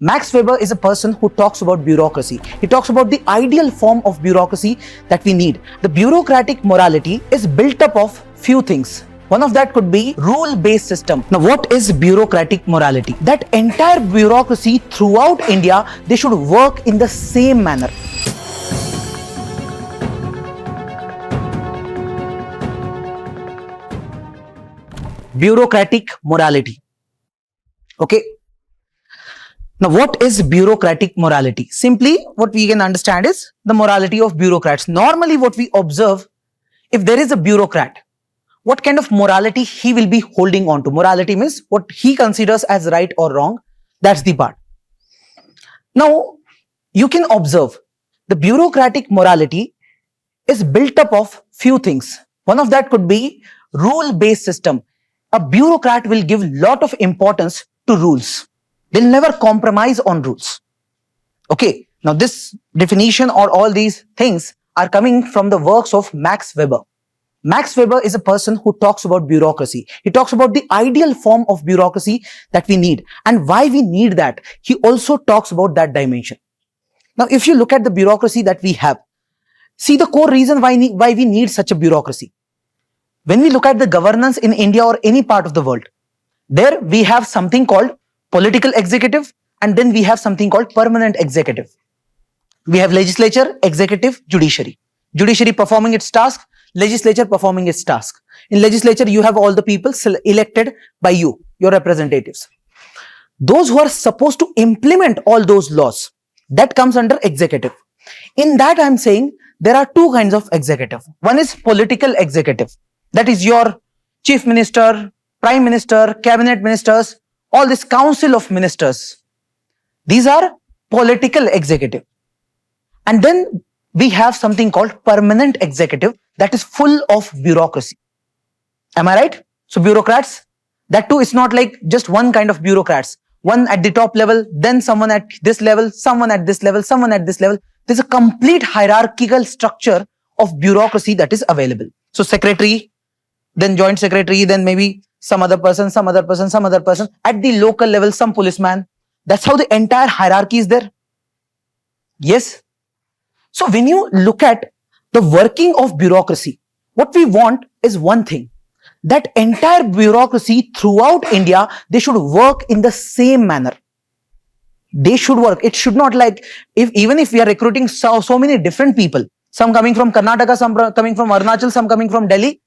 Max Weber is a person who talks about bureaucracy. He talks about the ideal form of bureaucracy that we need. The bureaucratic morality is built up of few things. One of that could be rule-based system. Now, what is bureaucratic morality? That entire bureaucracy throughout India, they should work in the same manner. Bureaucratic morality. Okay. Now, what is bureaucratic morality? Simply, what we can understand is the morality of bureaucrats. Normally, what we observe, if there is a bureaucrat, what kind of morality he will be holding on to. Morality means what he considers as right or wrong. That's the part. Now, you can observe the bureaucratic morality is built up of few things. One of that could be rule-based system. A bureaucrat will give lot of importance to rules. They'll never compromise on rules. Okay, now this definition or all these things are coming from the works of Max Weber. Max Weber is a person who talks about bureaucracy. He talks about the ideal form of bureaucracy that we need and why we need that. He also talks about that dimension. Now, if you look at the bureaucracy that we have, see the core reason why we need such a bureaucracy. When we look at the governance in India or any part of the world, there we have something called political executive, and then we have something called permanent executive. We have legislature, executive, judiciary. Judiciary performing its task, legislature performing its task. In legislature, you have all the people elected by you, your representatives. Those who are supposed to implement all those laws, that comes under executive. In that, I'm saying there are two kinds of executive. One is political executive. That is your chief minister, prime minister, cabinet ministers, all this council of ministers. These are political executive. And then we have something called permanent executive that is full of bureaucracy. Am I right? So bureaucrats, that too is not like just one kind of bureaucrats. One at the top level, then someone at this level, someone at this level, someone at this level. There's a complete hierarchical structure of bureaucracy that is available. So secretary, then joint secretary, then maybe some other person, some other person, some other person. At the local level, some policeman. That's how the entire hierarchy is there. Yes. So when you look at the working of bureaucracy, what we want is one thing. That entire bureaucracy throughout India, they should work in the same manner. They should work. It should not like, even if we are recruiting so many different people, some coming from Karnataka, some coming from Arunachal, some coming from Delhi,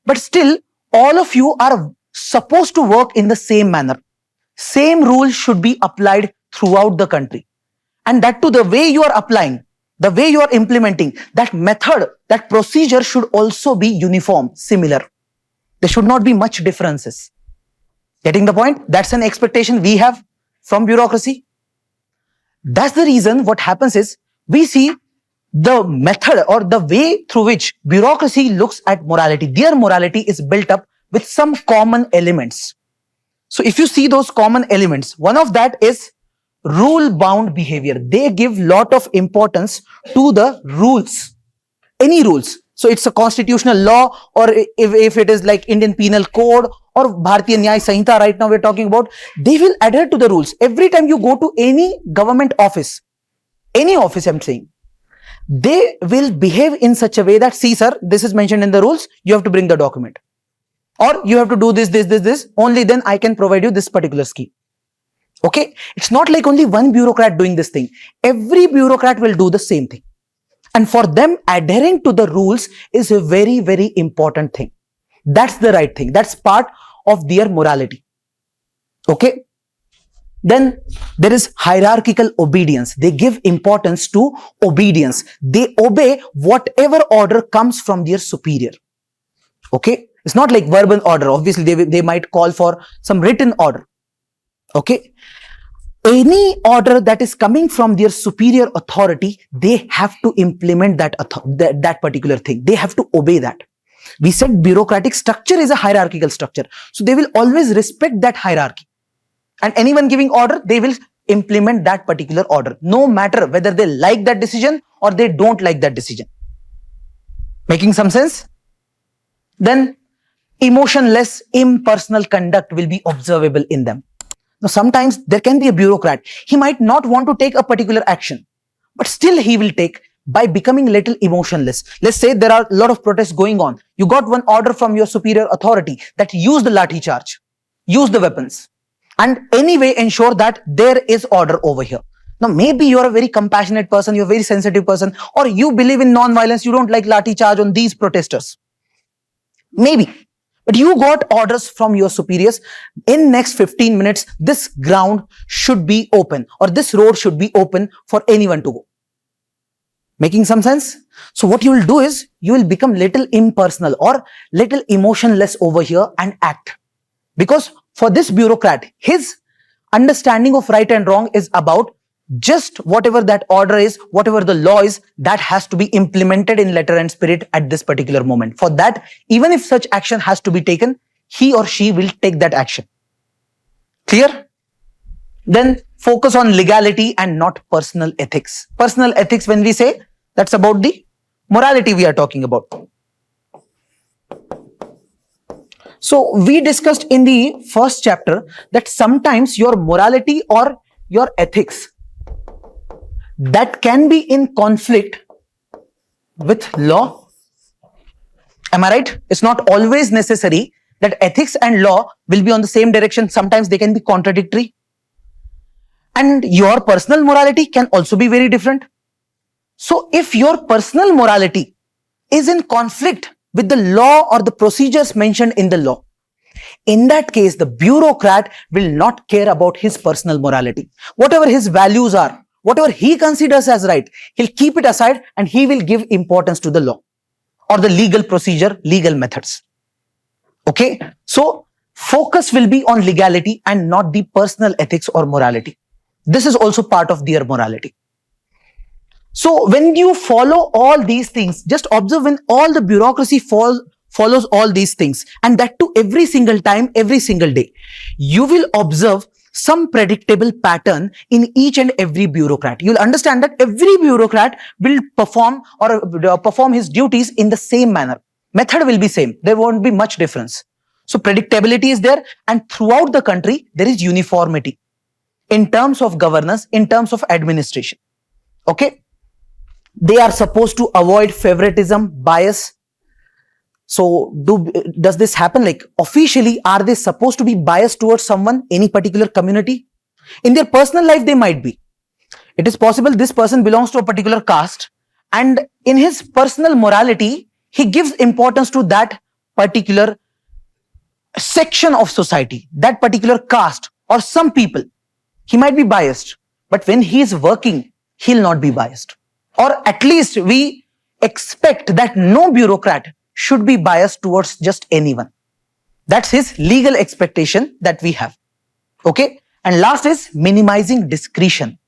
but still all of you are supposed to work in the same manner. Same rules should be applied throughout the country. And that too, the way you are applying, the way you are implementing, that method, that procedure should also be uniform, similar. There should not be much differences. Getting the point? That's an expectation we have from bureaucracy. That's the reason what happens is, we see the method or the way through which bureaucracy looks at morality. Their morality is built up with some common elements. So if you see those common elements, one of that is rule-bound behavior. They give lot of importance to the rules, any rules. So it's a constitutional law, or if it is like Indian Penal Code or Bharatiya Nyaya Sanhita right now we're talking about, they will adhere to the rules. Every time you go to any government office, any office I'm saying, they will behave in such a way that, see sir, this is mentioned in the rules, you have to bring the document. Or you have to do this, only then I can provide you this particular scheme. Okay? It's not like only one bureaucrat doing this thing. Every bureaucrat will do the same thing. And for them, adhering to the rules is a very, very important thing. That's the right thing. That's part of their morality. Okay? Then there is hierarchical obedience. They give importance to obedience. They obey whatever order comes from their superior. Okay? It's not like verbal order. Obviously, they might call for some written order. Okay? Any order that is coming from their superior authority, they have to implement that particular thing. They have to obey that. We said bureaucratic structure is a hierarchical structure. So they will always respect that hierarchy. And anyone giving order, they will implement that particular order, no matter whether they like that decision or they don't like that decision. Making some sense? Then emotionless, impersonal conduct will be observable in them. Now, sometimes there can be a bureaucrat. He might not want to take a particular action, but still he will take by becoming little emotionless. Let's say there are a lot of protests going on. You got one order from your superior authority that use the lathi charge, use the weapons, and anyway ensure that there is order over here. Now, maybe you're a very compassionate person, you're a very sensitive person, or you believe in non-violence, you don't like lathi charge on these protesters. Maybe. But you got orders from your superiors, in next 15 minutes, this ground should be open, or this road should be open for anyone to go. Making some sense? So what you will do is, you will become little impersonal or little emotionless over here and act. Because for this bureaucrat, his understanding of right and wrong is about just whatever that order is, whatever the law is, that has to be implemented in letter and spirit at this particular moment. For that, even if such action has to be taken, he or she will take that action. Clear? Then focus on legality and not personal ethics. Personal ethics, when we say, that's about the morality we are talking about. So we discussed in the first chapter that sometimes your morality or your ethics that can be in conflict with law. Am I right? It's not always necessary that ethics and law will be on the same direction. Sometimes they can be contradictory. And your personal morality can also be very different. So if your personal morality is in conflict with the law or the procedures mentioned in the law, in that case, the bureaucrat will not care about his personal morality. Whatever his values are, whatever he considers as right, he'll keep it aside and he will give importance to the law or the legal procedure, legal methods. Okay? So, focus will be on legality and not the personal ethics or morality. This is also part of their morality. So, when you follow all these things, just observe when all the bureaucracy follows all these things, and that too every single time, every single day, you will observe some predictable pattern in each and every bureaucrat. You'll understand that every bureaucrat will perform his duties in the same manner. Method will be same. There won't be much difference. So predictability is there, and throughout the country, there is uniformity in terms of governance, in terms of administration. Okay? They are supposed to avoid favoritism, bias. So, does this happen? Like, officially, are they supposed to be biased towards someone, any particular community? In their personal life, they might be. It is possible this person belongs to a particular caste, and in his personal morality, he gives importance to that particular section of society, that particular caste, or some people. He might be biased, but when he is working, he'll not be biased. Or at least we expect that no bureaucrat should be biased towards just anyone. That's his legal expectation that we have. Okay? And last is minimizing discretion.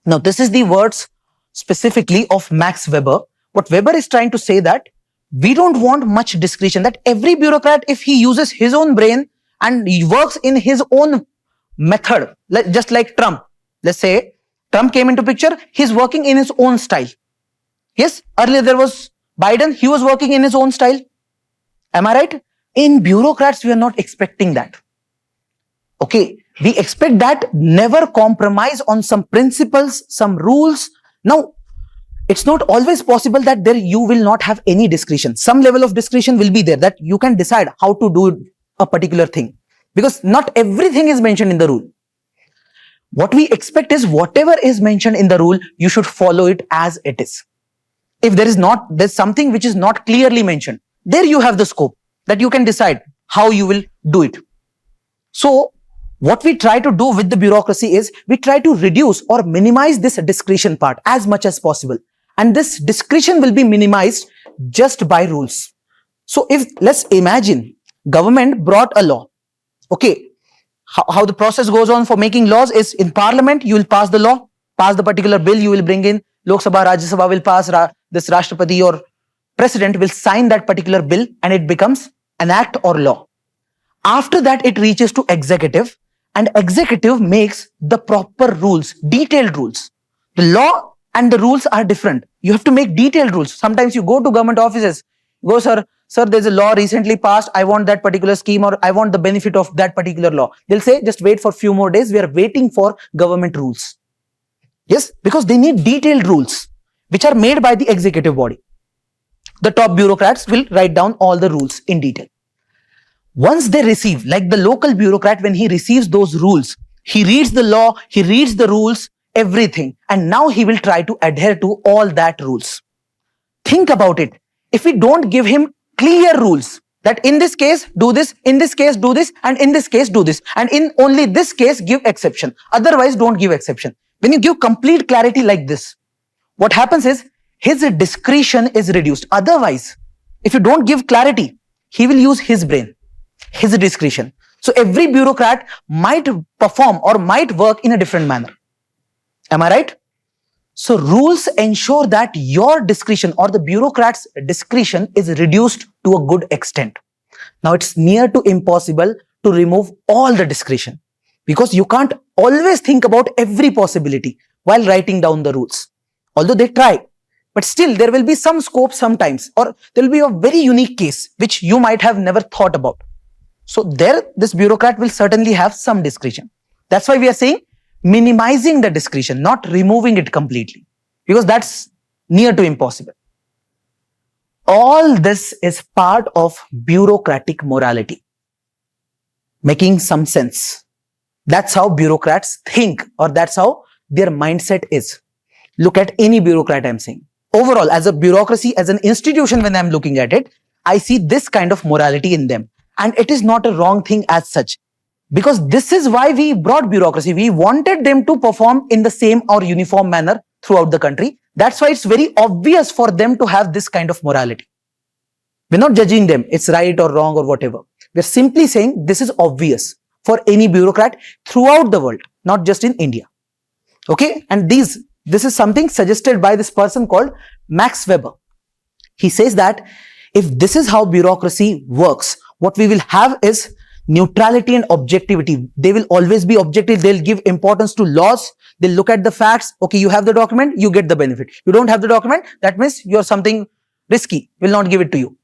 Now, this is the words specifically of Max Weber. What Weber is trying to say that we don't want much discretion, that every bureaucrat, if he uses his own brain and he works in his own method, just like Trump. Let's say Trump came into picture, he's working in his own style. Yes, earlier there was Biden, he was working in his own style. Am I right? In bureaucrats, we are not expecting that. Okay, we expect that never compromise on some principles, some rules. Now, it's not always possible that there you will not have any discretion. Some level of discretion will be there, that you can decide how to do a particular thing. Because not everything is mentioned in the rule. What we expect is whatever is mentioned in the rule, you should follow it as it is. If there's something which is not clearly mentioned, there you have the scope that you can decide how you will do it. So, what we try to do with the bureaucracy is, we try to reduce or minimize this discretion part as much as possible. And this discretion will be minimized just by rules. So, let's imagine government brought a law. Okay, how the process goes on for making laws is, in parliament, you will pass the law, pass the particular bill, you will bring in, Lok Sabha, Rajya Sabha will pass, this Rashtrapati or president will sign that particular bill and it becomes an act or law. After that, it reaches to executive, and executive makes the proper rules, detailed rules. The law and the rules are different. You have to make detailed rules. Sometimes you go to government offices, go, sir, sir, there's a law recently passed, I want that particular scheme or I want the benefit of that particular law. They'll say, just wait for a few more days, we are waiting for government rules. Yes, because they need detailed rules which are made by the executive body. The top bureaucrats will write down all the rules in detail. Once they receive, like the local bureaucrat, when he receives those rules, he reads the law, he reads the rules, everything, and now he will try to adhere to all that rules. Think about it. If we don't give him clear rules, that in this case do this, in this case do this, and in this case do this, and in only this case give exception, otherwise don't give exception. When you give complete clarity like this, what happens is his discretion is reduced. Otherwise, if you don't give clarity, he will use his brain, his discretion. So every bureaucrat might perform or might work in a different manner. Am I right? So rules ensure that your discretion or the bureaucrat's discretion is reduced to a good extent. Now it's near to impossible to remove all the discretion, because you can't always think about every possibility while writing down the rules. Although they try, but still there will be some scope sometimes, or there will be a very unique case which you might have never thought about. So there, this bureaucrat will certainly have some discretion. That's why we are saying minimizing the discretion, not removing it completely, because that's near to impossible. All this is part of bureaucratic morality. Making some sense. That's how bureaucrats think, or that's how their mindset is. Look at any bureaucrat I'm saying. Overall, as a bureaucracy, as an institution, when I'm looking at it, I see this kind of morality in them. And it is not a wrong thing as such. Because this is why we brought bureaucracy. We wanted them to perform in the same or uniform manner throughout the country. That's why it's very obvious for them to have this kind of morality. We're not judging them, it's right or wrong or whatever. We're simply saying this is obvious for any bureaucrat throughout the world, not just in India. Okay? And this is something suggested by this person called Max Weber. He says that if this is how bureaucracy works, what we will have is neutrality and objectivity. They will always be objective. They'll give importance to laws. They'll look at the facts. Okay, you have the document, you get the benefit. You don't have the document, that means you're something risky. Will not give it to you.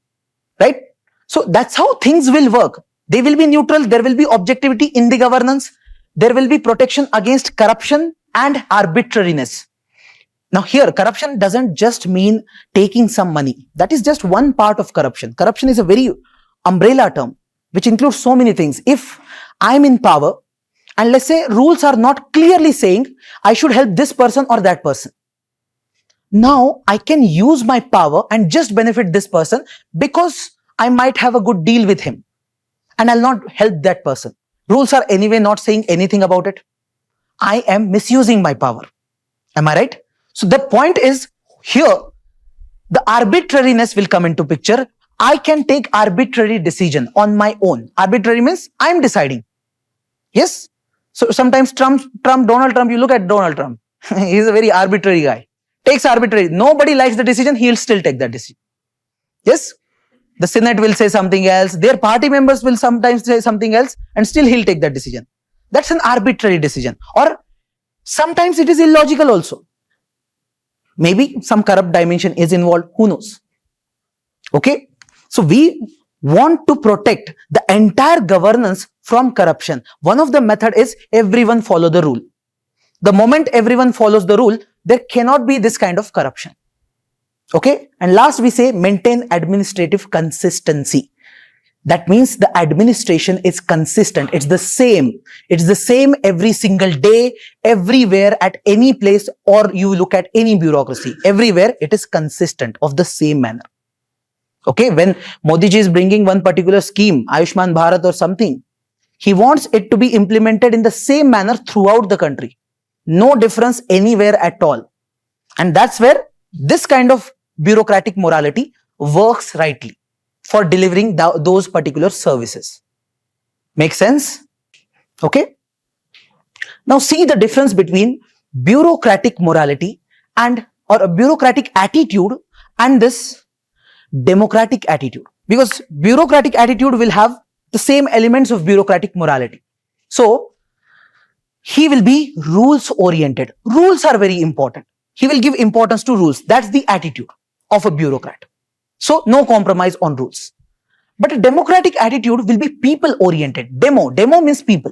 Right? So that's how things will work. They will be neutral. There will be objectivity in the governance. There will be protection against corruption and arbitrariness. Now here, corruption doesn't just mean taking some money. That is just one part of corruption. Corruption is a very umbrella term, which includes so many things. If I'm in power, and let's say rules are not clearly saying I should help this person or that person. Now I can use my power and just benefit this person because I might have a good deal with him and I'll not help that person. Rules are anyway not saying anything about it. I am misusing my power. Am I right? So the point is here, the arbitrariness will come into picture. I can take arbitrary decision on my own. Arbitrary means I'm deciding. Yes? So sometimes Donald Trump, you look at Donald Trump. He's a very arbitrary guy. Takes arbitrary. Nobody likes the decision, he'll still take that decision. Yes? The Senate will say something else. Their party members will sometimes say something else and still he'll take that decision. That's an arbitrary decision. Or sometimes it is illogical also. Maybe some corrupt dimension is involved. Who knows? Okay? So we want to protect the entire governance from corruption. One of the method is everyone follow the rule. The moment everyone follows the rule, there cannot be this kind of corruption. Okay? And last we say maintain administrative consistency. That means the administration is consistent. It's the same. It's the same every single day, everywhere, at any place, or you look at any bureaucracy. Everywhere it is consistent of the same manner. Okay, when Modi ji is bringing one particular scheme, Ayushman Bharat or something, he wants it to be implemented in the same manner throughout the country. No difference anywhere at all. And that's where this kind of bureaucratic morality works rightly for delivering those particular services. Make sense? Okay. Now see the difference between bureaucratic morality or a bureaucratic attitude and this democratic attitude. Because bureaucratic attitude will have the same elements of bureaucratic morality. So he will be rules oriented. Rules are very important. He will give importance to rules. That's the attitude of a bureaucrat. So no compromise on rules. But a democratic attitude will be people oriented. Demo means people.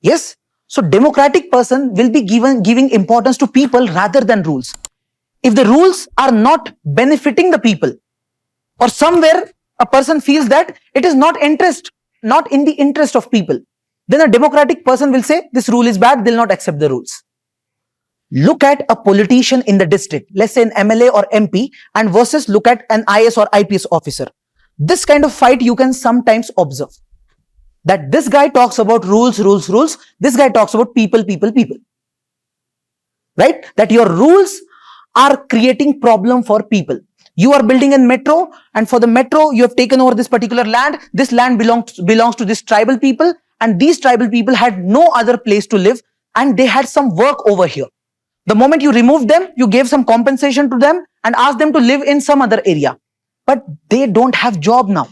Yes. So democratic person will be giving importance to people rather than rules. If the rules are not benefiting the people, or somewhere a person feels that it is not in the interest of people, then a democratic person will say this rule is bad, they'll not accept the rules. Look at a politician in the district, let's say an MLA or MP, and versus look at an IS or IPS officer. This kind of fight you can sometimes observe. That this guy talks about rules. This guy talks about people. Right? That your rules are creating problem for people. You are building a metro, and for the metro, you have taken over this particular land. This land belongs to this tribal people, and these tribal people had no other place to live, and they had some work over here. The moment you removed them, you gave some compensation to them and asked them to live in some other area. But they don't have job now.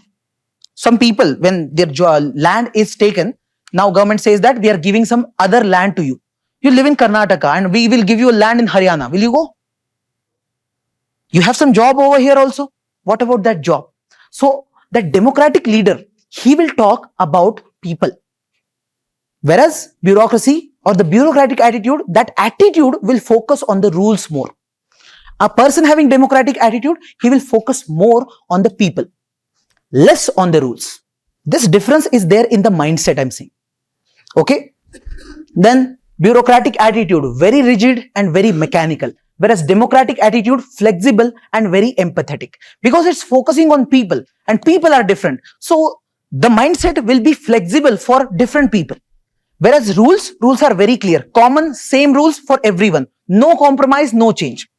Some people, when their land is taken, now government says that we are giving some other land to you. You live in Karnataka and we will give you a land in Haryana. Will you go? You have some job over here also. What about that job? So that democratic leader, he will talk about people. Whereas bureaucracy or the bureaucratic attitude, that attitude will focus on the rules more. A person having democratic attitude, he will focus more on the people, less on the rules. This difference is there in the mindset, I'm saying. Okay? Then bureaucratic attitude, very rigid and very mechanical. Whereas democratic attitude, flexible and very empathetic. Because it's focusing on people and people are different. So the mindset will be flexible for different people. Whereas rules are very clear. Common, same rules for everyone. No compromise, no change.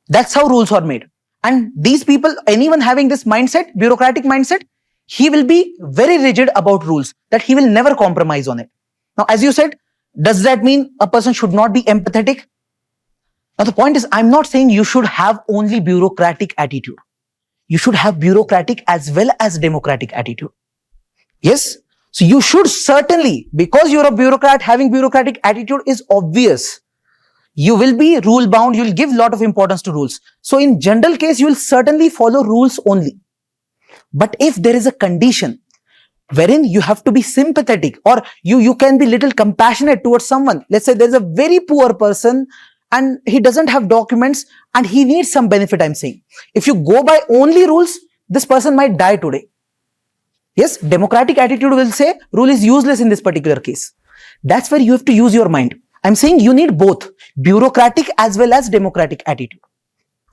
That's how rules are made. And these people, anyone having this mindset, bureaucratic mindset, he will be very rigid about rules, that he will never compromise on it. Now, as you said, does that mean a person should not be empathetic? Now, the point is, I'm not saying you should have only bureaucratic attitude. You should have bureaucratic as well as democratic attitude. Yes? So you should certainly, because you're a bureaucrat, having bureaucratic attitude is obvious. You will be rule bound, you will give a lot of importance to rules. So in general case, you will certainly follow rules only. But if there is a condition wherein you have to be sympathetic or you can be little compassionate towards someone. Let's say there's a very poor person and he doesn't have documents and he needs some benefit, I'm saying. If you go by only rules, this person might die today. Yes, democratic attitude will say rule is useless in this particular case. That's where you have to use your mind. I'm saying you need both bureaucratic as well as democratic attitude.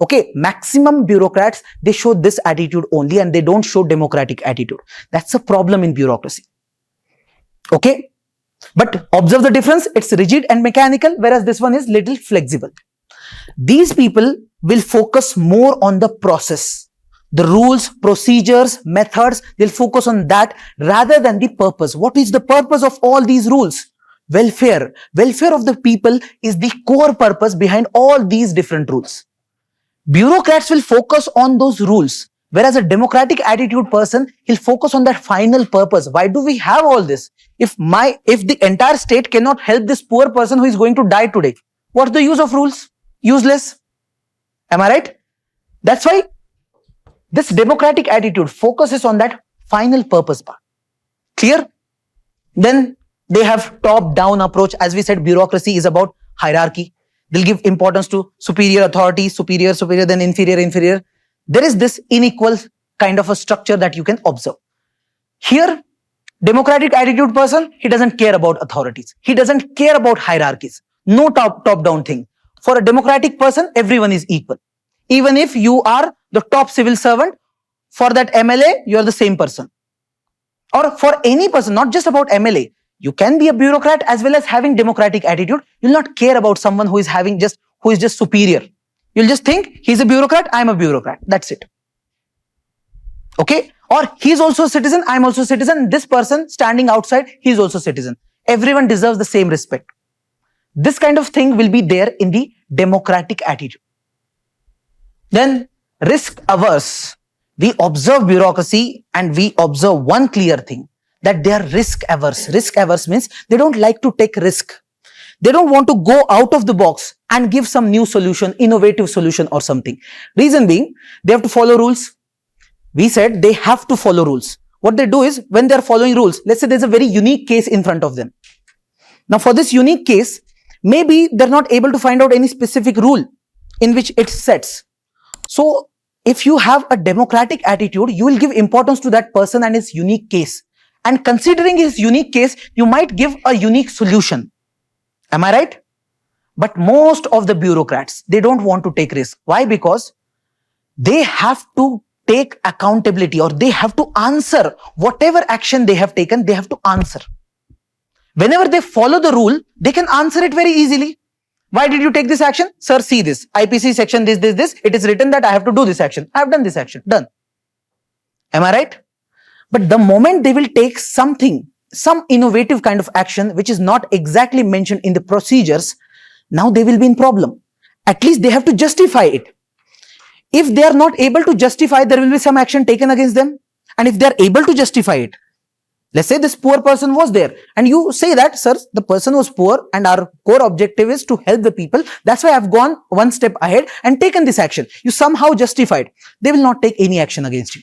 Okay, maximum bureaucrats, they show this attitude only and they don't show democratic attitude. That's a problem in bureaucracy. Okay, but observe the difference. It's rigid and mechanical, whereas this one is little flexible. These people will focus more on the process. The rules, procedures, methods, they'll focus on that rather than the purpose. What is the purpose of all these rules? Welfare. Welfare of the people is the core purpose behind all these different rules. Bureaucrats will focus on those rules, whereas a democratic attitude person, he'll focus on that final purpose. Why do we have all this? If the entire state cannot help this poor person who is going to die today, what's the use of rules? Useless. Am I right? That's why this democratic attitude focuses on that final purpose part. Clear? Then they have top-down approach. As we said, bureaucracy is about hierarchy. They'll give importance to superior authority, superior, then inferior. There is this unequal kind of a structure that you can observe. Here, democratic attitude person, he doesn't care about authorities. He doesn't care about hierarchies. No top-down thing. For a democratic person, everyone is equal. Even if you are the top civil servant, for that MLA, you are the same person. Or for any person, not just about MLA. You can be a bureaucrat as well as having democratic attitude. You'll not care about someone who is just superior. You'll just think he's a bureaucrat, I'm a bureaucrat. That's it. Okay? Or he's also a citizen, I'm also a citizen. This person standing outside, he's also a citizen. Everyone deserves the same respect. This kind of thing will be there in the democratic attitude. Then risk averse. We observe bureaucracy and we observe one clear thing, that they are risk averse. Risk averse means they don't like to take risk. They don't want to go out of the box and give some new solution, innovative solution or something. Reason being, they have to follow rules. We said they have to follow rules. what they do is, when they are following rules, let's say there's a very unique case in front of them. Now for this unique case, maybe they're not able to find out any specific rule in which it sets. So if you have a democratic attitude, you will give importance to that person and his unique case. And considering his unique case, you might give a unique solution. Am I right? But most of the bureaucrats, they don't want to take risk. Why? Because they have to take accountability, or they have to answer whatever action they have taken, they have to answer. Whenever they follow the rule, they can answer it very easily. Why did you take this action? Sir, see this. IPC section this. It is written that I have to do this action. I have done this action. Done. Am I right? But the moment they will take something, some innovative kind of action which is not exactly mentioned in the procedures, now they will be in problem. At least they have to justify it. If they are not able to justify, there will be some action taken against them. And if they are able to justify it, let's say this poor person was there and you say that, sir, the person was poor and our core objective is to help the people. That's why I've gone one step ahead and taken this action. You somehow justified. They will not take any action against you.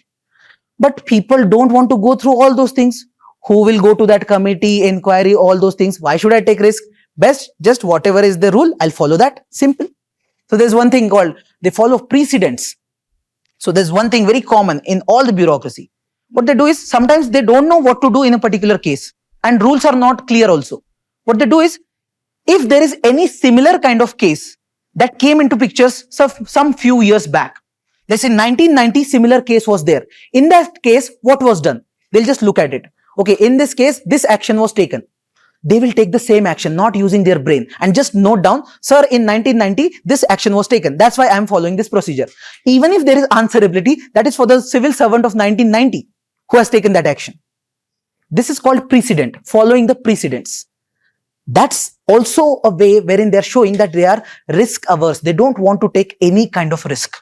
But people don't want to go through all those things. Who will go to that committee, inquiry, all those things? Why should I take risk? Best, just whatever is the rule, I'll follow that. Simple. So there's one thing called, they follow precedents. So there's one thing very common in all the bureaucracy. What they do is, sometimes they don't know what to do in a particular case and rules are not clear also. What they do is, if there is any similar kind of case that came into pictures some few years back, let's say 1990 similar case was there. In that case, what was done? They'll just look at it. Okay, in this case, this action was taken. They will take the same action, not using their brain, and just note down, sir, in 1990, this action was taken. That's why I'm following this procedure. Even if there is answerability, that is for the civil servant of 1990 who has taken that action. This is called precedent, following the precedents. That's also a way wherein they're showing that they are risk averse. They don't want to take any kind of risk.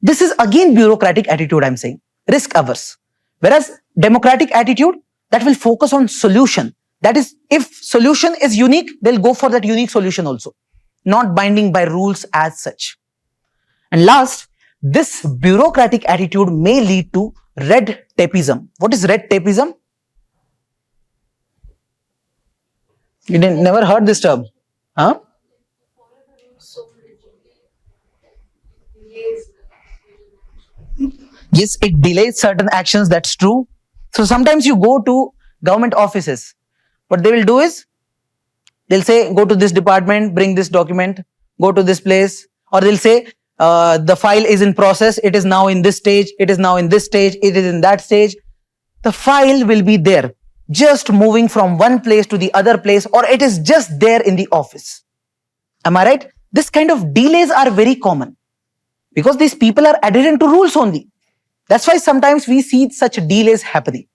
This is again bureaucratic attitude, I'm saying, risk averse. Whereas democratic attitude, that will focus on solution. That is, if solution is unique, they'll go for that unique solution also, not binding by rules as such. And last, this bureaucratic attitude may lead to red tapism. What is red tapism? You never heard this term? Huh? Yes, it delays certain actions, that's true. So sometimes you go to government offices. What they will do is, they'll say, go to this department, bring this document, go to this place. Or they'll say, the file is in process, it is now in this stage, it is now in this stage, it is in that stage. The file will be there, just moving from one place to the other place, or it is just there in the office. Am I right? This kind of delays are very common because these people are adherent to rules only. That's why sometimes we see such delays happening.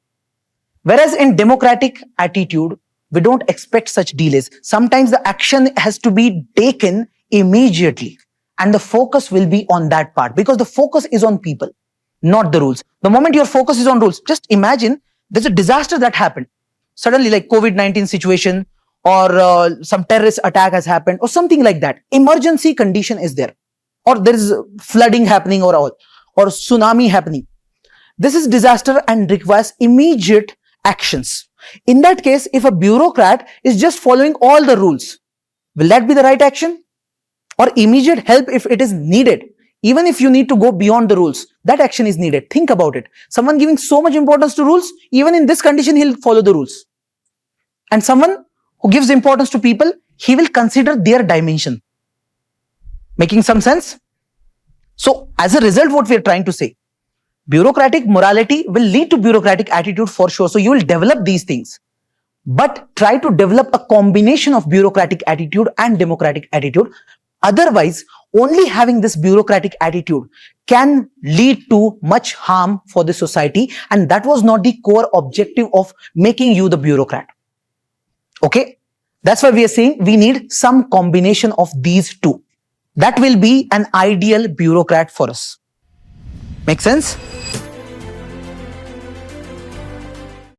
Whereas in democratic attitude, we don't expect such delays. Sometimes the action has to be taken immediately and the focus will be on that part because the focus is on people, not the rules. The moment your focus is on rules, just imagine there's a disaster that happened. Suddenly, like COVID-19 situation or some terrorist attack has happened or something like that. Emergency condition is there, or there is flooding happening or tsunami happening. This is disaster and requires immediate actions. In that case, if a bureaucrat is just following all the rules, will that be the right action? Or immediate help if it is needed? Even if you need to go beyond the rules, that action is needed. Think about it. Someone giving so much importance to rules, even in this condition, he'll follow the rules. And someone who gives importance to people, he will consider their dimension. Making some sense? So, as a result, what we are trying to say, bureaucratic morality will lead to bureaucratic attitude for sure. So, you will develop these things. But try to develop a combination of bureaucratic attitude and democratic attitude. Otherwise, only having this bureaucratic attitude can lead to much harm for the society. And that was not the core objective of making you the bureaucrat. Okay? That's why we are saying we need some combination of these two. That will be an ideal bureaucrat for us. Make sense?